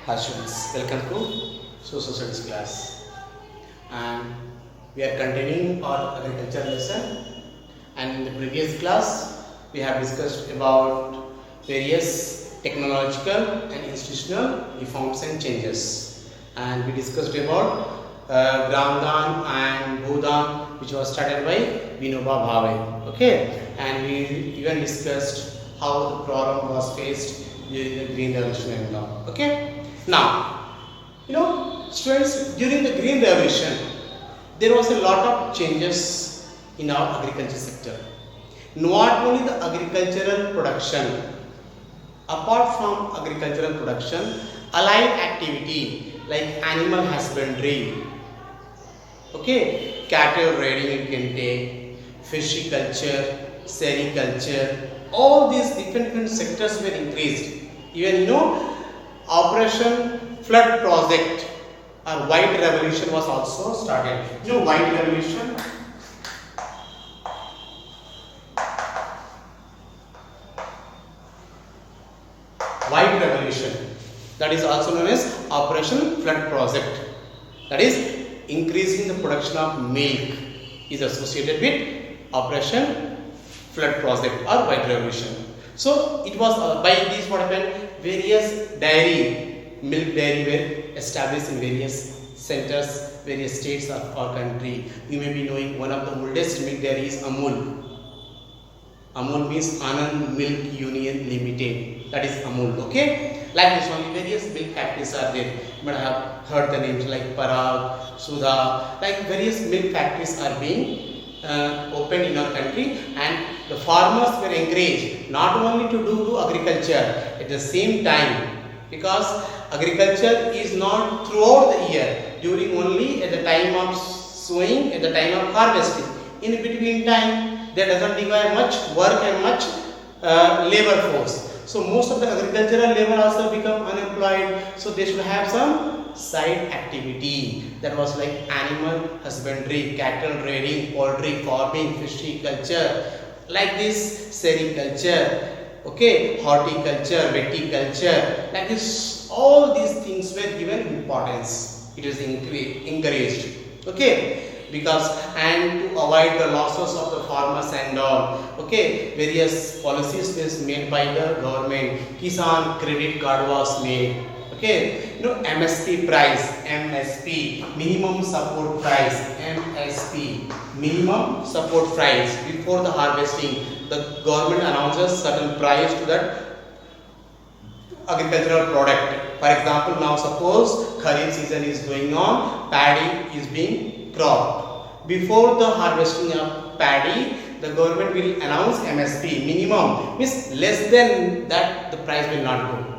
Hi students, welcome to Social Studies class, and we are continuing our agriculture lesson. And in the previous class we have discussed about various technological and institutional reforms and changes, and we discussed about Gramdan and Bhudan, which was started by Vinoba Bhave. Okay, and we even discussed how the problem was faced during the Green Revolution and all. Okay, now students, during the Green Revolution there was a lot of changes in our agriculture sector. Not only the agricultural production, apart from agricultural production, allied activity like animal husbandry, okay, cattle rearing you can take, fishiculture, sericulture, all these different sectors were increased. Even Operation Flood Project or White Revolution was also started. White Revolution. White Revolution, that is also known as Operation Flood Project, that is increasing the production of milk, is associated with Operation Flood Project or White Revolution. So it was by this what happened, various milk dairy were established in various centers, various states of our country. You may be knowing one of the oldest milk dairy is Amul. Amul means Anand Milk Union Limited. That is Amul. Okay, like this only various milk factories are there. You might have heard the names like Parag, Sudha. Like various milk factories are being opened in our country, and the farmers were encouraged not only to do agriculture at the same time, because agriculture is not throughout the year, during only at the time of sowing, at the time of harvesting. In between time there doesn't require much work and much labor force. So most of the agricultural labor also become unemployed, so they should have some side activity. That was like animal husbandry, cattle rearing, poultry farming, fishiculture, like this, sericulture, okay, horticulture, viticulture, like this. All these things were given importance. It is encouraged, okay, because and to avoid the losses of the farmers and all, okay, various policies were made by the government. Kisan credit card was made, okay, MSP price, MSP, minimum support price, MSP, minimum support price. Before the harvesting, the government announces certain price to that agricultural product. For example, now suppose Kharif season is going on, paddy is being cropped. Before the harvesting of paddy, the government will announce MSP, minimum, means less than that the price will not go.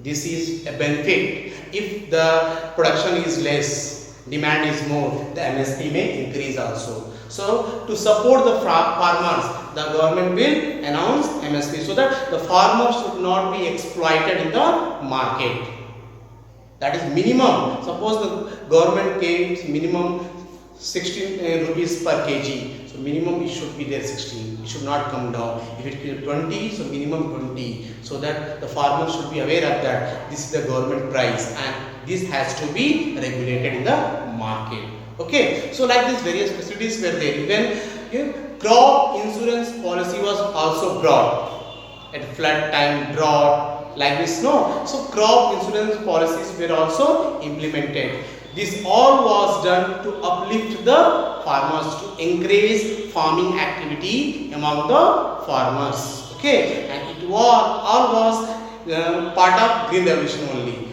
This is a benefit. If the production is less, demand is more, the MSP may increase also. So to support the farmers, the government will announce MSP so that the farmers should not be exploited in the market. That is minimum. Suppose the government gives minimum 16 rupees per kg. So minimum it should be there 16. It should not come down. If it is 20, so minimum 20. So that the farmer should be aware of that. This is the government price, and this has to be regulated in the market. Okay. So like this, various facilities were there. Even crop insurance policy was also brought at flood time, drought, like this. No. So crop insurance policies were also implemented. This all was done to uplift the farmers, to encourage farming activity among the farmers. Okay, and it was all was part of Green Revolution only.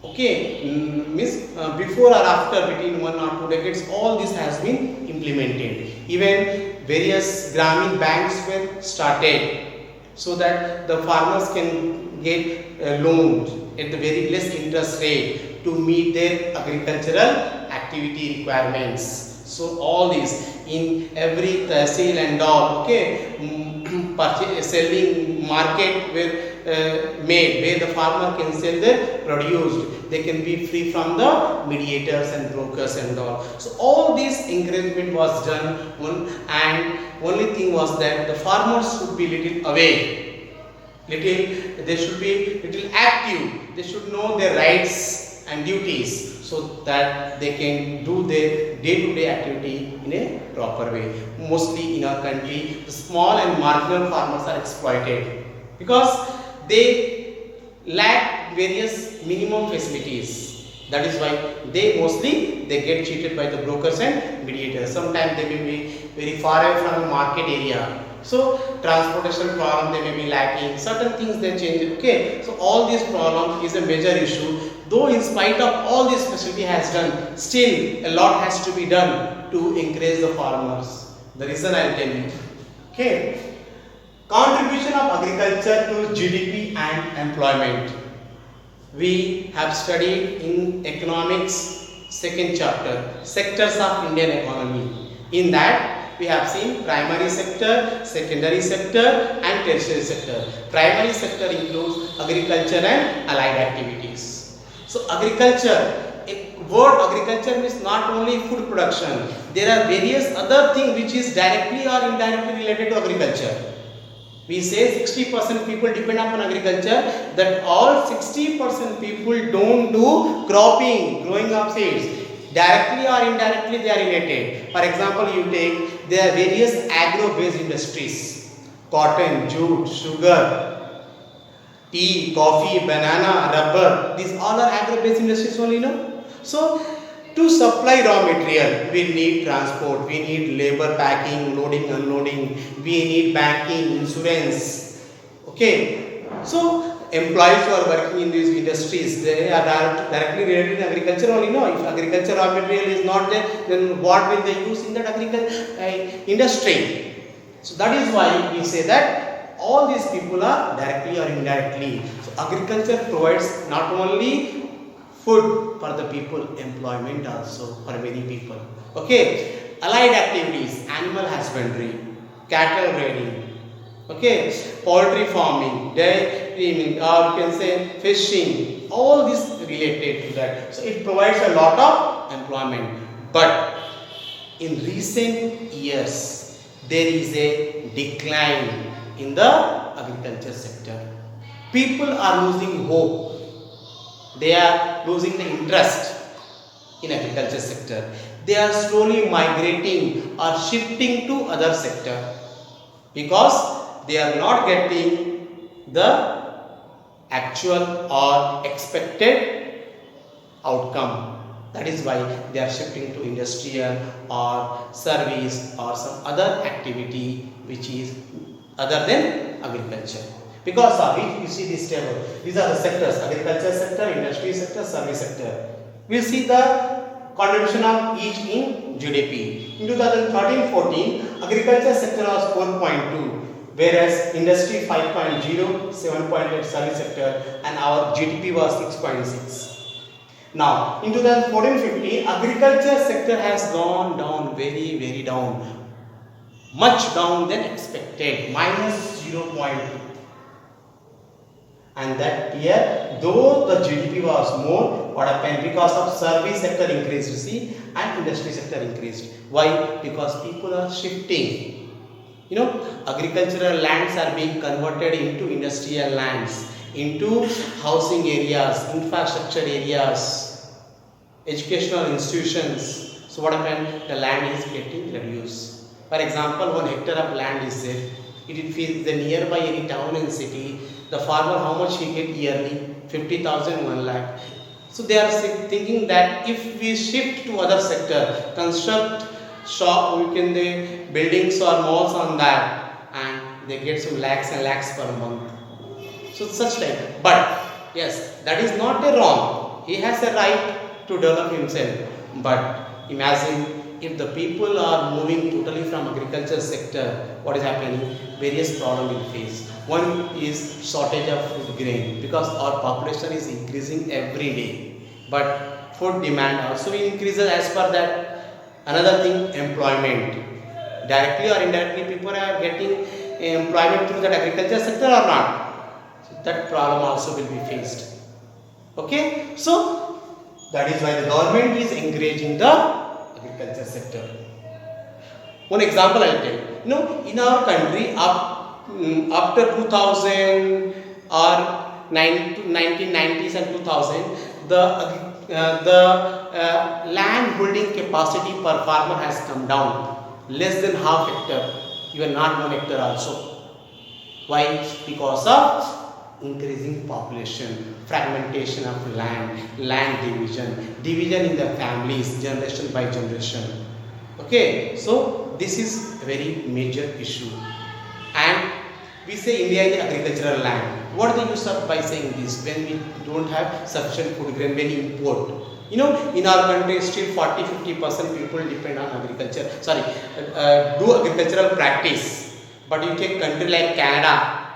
Okay, means before or after, between 1 or 2 decades, all this has been implemented. Even various Gramin banks were started so that the farmers can get loans at the very less interest rate to meet their agricultural activity requirements. So all this in every sale and all, okay, selling market were made where the farmer can sell their produce. They can be free from the mediators and brokers and all. So all this encouragement was done, and only thing was that the farmers should be little aware Little, they should be little active. They should know their rights and duties so that they can do their day-to-day activity in a proper way. Mostly in our country, the small and marginal farmers are exploited because they lack various minimum facilities. That is why they get cheated by the brokers and mediators. Sometimes they may be very far away from the market area. So transportation problem they may be lacking. Certain things they change. Okay. So all these problems is a major issue. Though in spite of all this facility has done, still a lot has to be done to encourage the farmers. The reason I will tell you. Okay. Contribution of agriculture to GDP and employment. We have studied in economics second chapter, sectors of Indian economy. In that we have seen primary sector, secondary sector and tertiary sector. Primary sector includes agriculture and allied activities. So agriculture, word agriculture means not only food production. There are various other things which is directly or indirectly related to agriculture. We say 60% people depend upon agriculture, that all 60% people don't do cropping, growing of seeds. Directly or indirectly they are related. For example, you take, there are various agro-based industries. Cotton, jute, sugar, tea, coffee, banana, rubber. These all are agro-based industries only, no? So, to supply raw material, we need transport, we need labor packing, loading, unloading, we need banking, insurance. Okay. So, employees who are working in these industries, they are directly related to agriculture only. No, if agriculture raw material is not there, then what will they use in that agriculture industry? So, that is why we say that all these people are directly or indirectly. So, agriculture provides not only food for the people, employment also for many people. Okay, allied activities, animal husbandry, cattle breeding, okay, poultry farming, dairy, or you can say fishing, all this related to that. So it provides a lot of employment. But in recent years, there is a decline in the agriculture sector. People are losing hope. They are losing the interest in agriculture sector. They are slowly migrating or shifting to other sector because they are not getting the actual or expected outcome. That is why they are shifting to industrial or service or some other activity which is other than agriculture. Because of it, you see this table. These are the sectors: agriculture sector, industry sector, service sector. We will see the contribution of each in GDP. In 2013-14, agriculture sector was 4.2, whereas industry 5.0, 7.8 service sector, and our GDP was 6.6. Now, in 2014-15, agriculture sector has gone down very down, much down than expected, minus 0.2. And that year, though the GDP was more, what happened? Because of service sector increased, you see, and industry sector increased. Why? Because people are shifting. You know, agricultural lands are being converted into industrial lands, into housing areas, infrastructure areas, educational institutions. So what happened? The land is getting reduced. For example, 1 hectare of land is there. It is the nearby any town and city. The farmer, how much he get yearly? 50,000, 1 lakh. So they are thinking that if we shift to other sector, construct shop, we can the buildings or malls on that, and they get some lakhs and lakhs per month. So such type. But yes, that is not a wrong. He has a right to develop himself. But imagine if the people are moving totally from agriculture sector, what is happening? Various problems will face. One is shortage of food grain because our population is increasing every day. But food demand also increases as per that. Another thing, employment. Directly or indirectly, people are getting employment through that agriculture sector or not. So that problem also will be faced. Okay, so that is why the government is encouraging the agriculture sector. One example I will tell. You know, in our country, after 2000 or 1990s and 2000, the land holding capacity per farmer has come down, less than half hectare, even not 1 hectare also. Why? Because of increasing population, fragmentation of land division in the families, generation by generation. Okay, so this is a very major issue. And we say India is agricultural land. What is the use of by saying this when we don't have sufficient food grain, when we import? You know, in our country still 40-50% people depend on agriculture. Sorry, do agricultural practice. But you take country like Canada,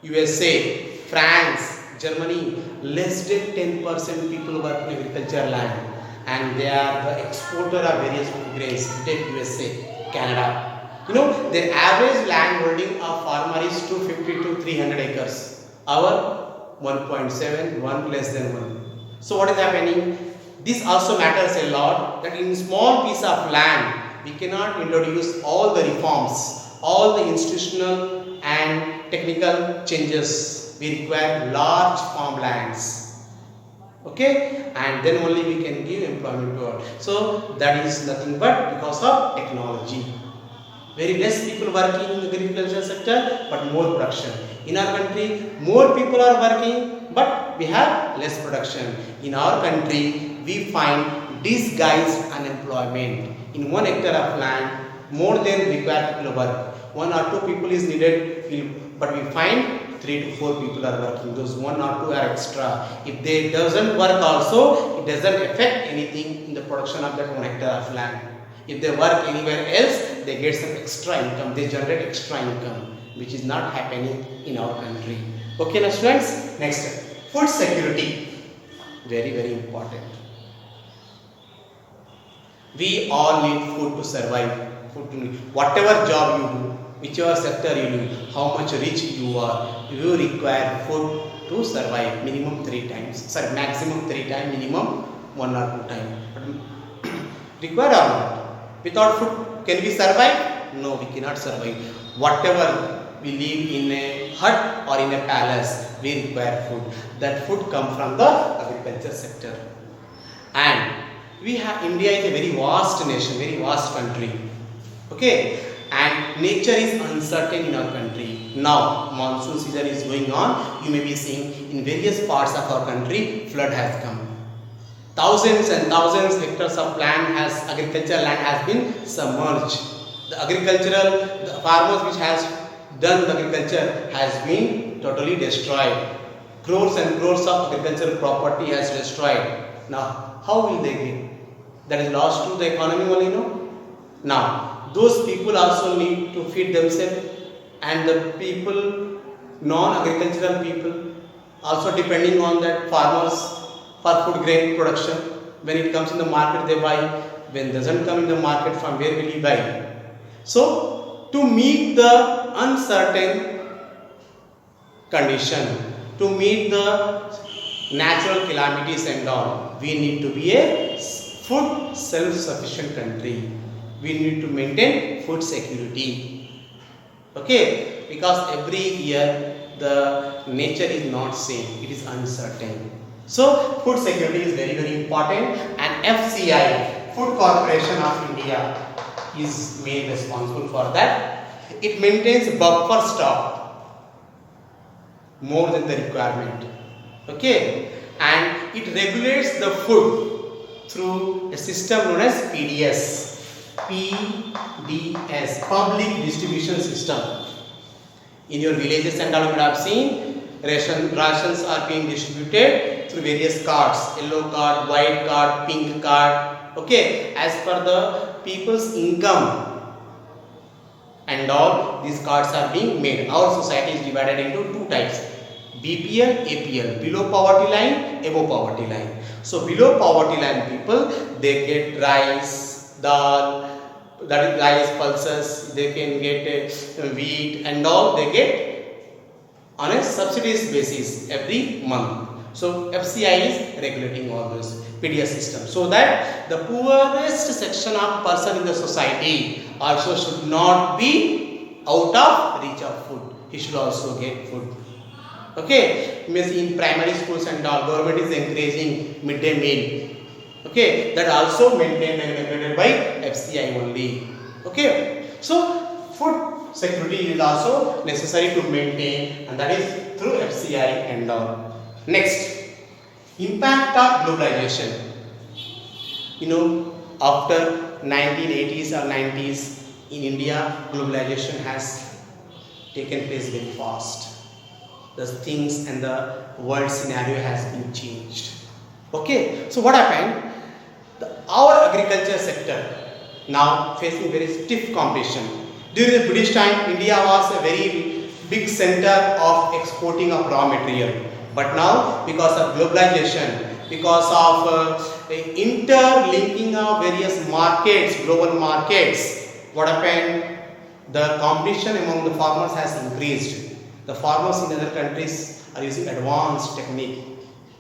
USA, France, Germany, less than 10% people work in agricultural land, and they are the exporter of various food grains. Take USA, Canada. You know, the average land holding of farmer is 250 to 300 acres. Our 1.7, 1 less than 1. So what is happening? This also matters a lot, that in small piece of land, we cannot introduce all the reforms, all the institutional and technical changes. We require large farmlands. Okay, and then only we can give employment to all. So that is nothing but because of technology. Very less people working in the agricultural sector, but more production. In our country, more people are working, but we have less production. In our country, we find disguised unemployment. In 1 hectare of land, more than required people work. 1 or 2 people is needed, but we find 3 to 4 people are working. Those 1 or 2 are extra. If they doesn't work also, it doesn't affect anything in the production of that 1 hectare of land. If they work anywhere else, they get some extra income, they generate extra income, which is not happening in our country. Okay, now students, next, food security, very important. We all need food to survive, whatever job you do, whichever sector you do, how much rich you are, you require food to survive, minimum 3 times, sorry, maximum 3 times, minimum 1 or 2 times. Require or not? Without food, can we survive? No, we cannot survive. Whatever we live in a hut or in a palace, we require food. That food comes from the agriculture sector. And we have, India is a very vast nation, very vast country. Okay, and nature is uncertain in our country. Now, monsoon season is going on. You may be seeing in various parts of our country, flood has come. Thousands and thousands hectares of agricultural land has been submerged. The farmers which has done the agriculture has been totally destroyed. Crores and crores of agricultural property has destroyed. Now, how will they get? That is lost to the economy only, no? Now, those people also need to feed themselves, and the people, non-agricultural people, also depending on that farmers for food grain production. When it comes in the market, they buy. When it doesn't come in the market, from where will you buy? So, to meet the uncertain condition, to meet the natural calamities and all, we need to be a food self-sufficient country. We need to maintain food security. Okay, because every year the nature is not same, it is uncertain. So, food security is very important, and FCI, Food Corporation of India, is made responsible for that. It maintains buffer stock more than the requirement. Okay, and it regulates the food through a system known as PDS, Public Distribution System. In your villages and all, you have seen rations are being distributed through various cards, yellow card, white card, pink card. Okay, as per the people's income and all, these cards are being made. Our society is divided into 2 types, BPL, APL, below poverty line, above poverty line. So below poverty line people, they get rice, dal, that is rice, pulses, they can get wheat and all, they get on a subsidies basis every month. So FCI is regulating all this PDS system, so that the poorest section of person in the society also should not be out of reach of food. he should also get food. Okay, means in primary schools and all, government is encouraging midday meal. Okay, that also maintained and regulated by FCI only. Okay, so food security is also necessary to maintain, and that is through FCI and all. Next, impact of globalization. You know, after 1980s or 90s in India, globalization has taken place very fast. The things and the world scenario has been changed. Okay, so what happened? Our agriculture sector now facing very stiff competition. During the British time, India was a very big center of exporting of raw material. But now, because of globalization, because of the interlinking of various markets, global markets, what happened? The competition among the farmers has increased. The farmers in other countries are using advanced technique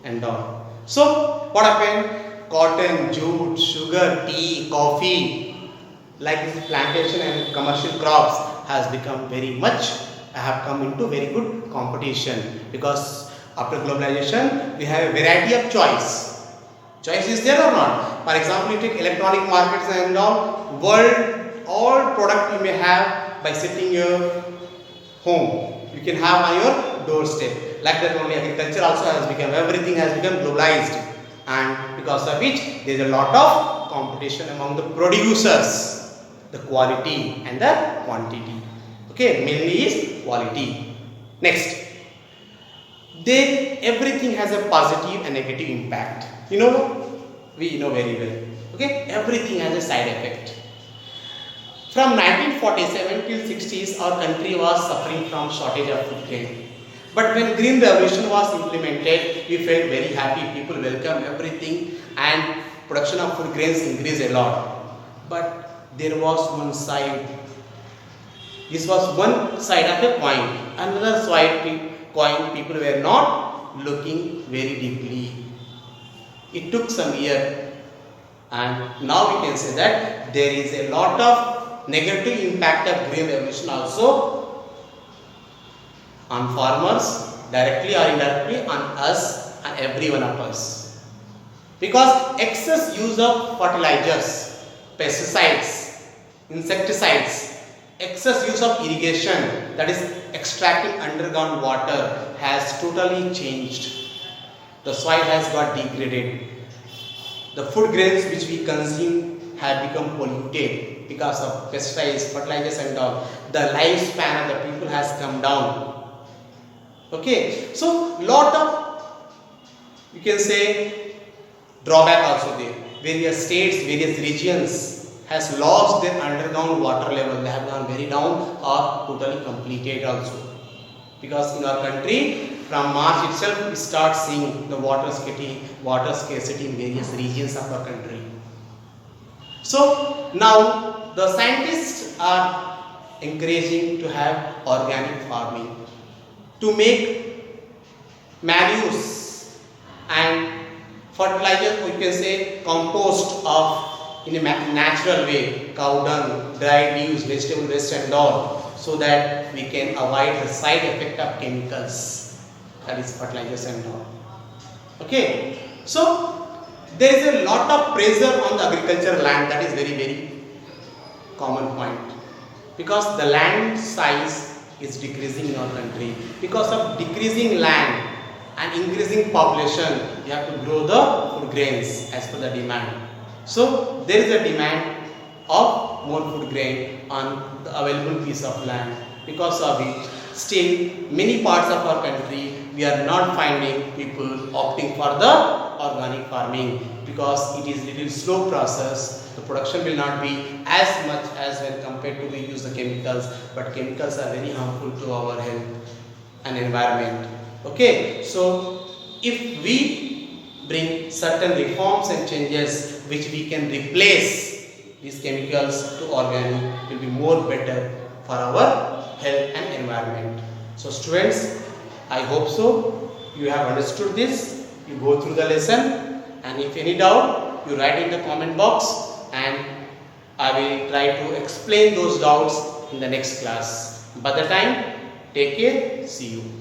and all. So what happened? Cotton, jute, sugar, tea, coffee, like this plantation and commercial crops has become very much, have come into very good competition, because after globalization we have a variety of choice. Choice is there or not? For example, you take electronic markets and all, all product you may have by sitting your home. You can have on your doorstep. Like that only agriculture also has become, everything has become globalized, and because of which there is a lot of competition among the producers, the quality and the quantity. Okay, mainly is quality. Next, then everything has a positive and negative impact. You know, we know very well. Okay, everything has a side effect. From 1947 till 60s, our country was suffering from shortage of food grain. But when Green Revolution was implemented, we felt very happy. People welcome everything, and production of food grains increased a lot. But there was one side. This was one side of a coin. Another side coin, people were not looking very deeply. It took some years, and now we can say that there is a lot of negative impact of Green Revolution also on farmers, directly or indirectly, on us and every one of us. Because excess use of fertilizers, pesticides, insecticides, excess use of irrigation, that is extracting underground water, has totally changed. The soil has got degraded. The food grains which we consume have become polluted because of pesticides, fertilizers and all. The lifespan of the people has come down. Okay, so lot of, you can say, drawback also there. Various states, various regions has lost their underground water level. They have gone very down or totally completed also. Because in our country, from March itself, we start seeing the water scarcity in various regions of our country. So now the scientists are encouraging to have organic farming, to make manures and fertilizer, we can say compost of in a natural way, cow dung, dried leaves, vegetable waste and all, so that we can avoid the side effect of chemicals, that is fertilizers and all. Okay, so there is a lot of pressure on the agricultural land. That is very common point, because the land size is decreasing in our country. Because of decreasing land and increasing population, you have to grow the food grains as per the demand. So there is a demand of more food grain on the available piece of land. Because of it, still many parts of our country we are not finding people opting for the organic farming, because it is little slow process. The production will not be as much as when compared to we use the chemicals, but chemicals are very harmful to our health and environment. Okay, so if we bring certain reforms and changes which we can replace these chemicals to organic, will be more better for our health and environment. So students, I hope so you have understood this. You go through the lesson, and if any doubt, you write in the comment box, and I will try to explain those doubts in the next class. By the time, Take care. See you.